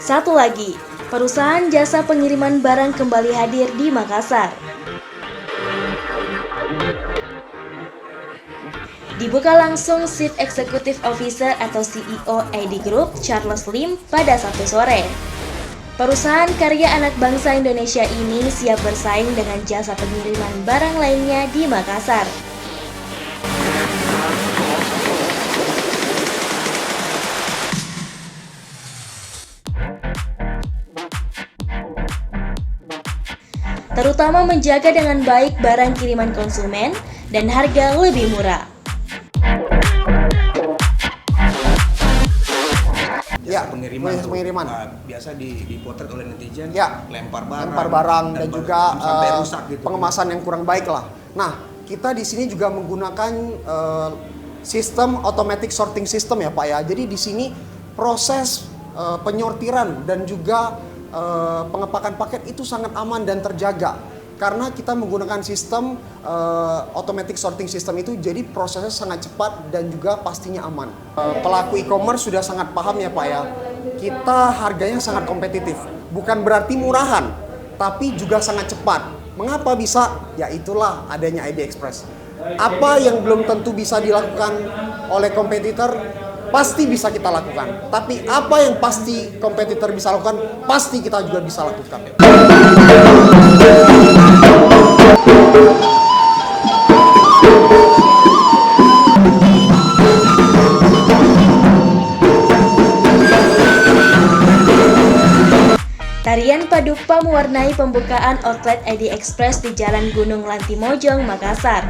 Satu lagi, perusahaan jasa pengiriman barang kembali hadir di Makassar. Dibuka langsung Chief Executive Officer atau CEO ID Group Charles Lim pada Sabtu sore. Perusahaan karya anak bangsa Indonesia ini siap bersaing dengan jasa pengiriman barang lainnya di Makassar. Terutama menjaga dengan baik barang kiriman konsumen dan harga lebih murah. Ya, pengiriman biasa dipotret oleh netizen, ya, lempar barang dan juga sampai rusak gitu. Pengemasan yang kurang baik lah. Nah, kita di sini juga menggunakan sistem automatic sorting system ya Pak ya. Jadi di sini proses penyortiran dan juga pengepakan paket itu sangat aman dan terjaga. Karena kita menggunakan sistem automatic sorting system itu, jadi prosesnya sangat cepat dan juga pastinya aman. Pelaku e-commerce sudah sangat paham ya Pak ya, kita harganya sangat kompetitif. Bukan berarti murahan, tapi juga sangat cepat. Mengapa bisa? Ya itulah adanya ID Express. Apa yang belum tentu bisa dilakukan oleh kompetitor, pasti bisa kita lakukan. Tapi apa yang pasti kompetitor bisa lakukan, pasti kita juga bisa lakukan. Tarian Paduka mewarnai pembukaan outlet ID Express di Jalan Gunung Lantimojong, Makassar.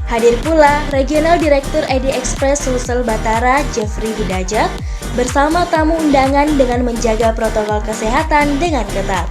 Hadir pula Regional Direktur ID Express Sulsel Batara, Jeffrey Hidajat, bersama tamu undangan dengan menjaga protokol kesehatan dengan ketat.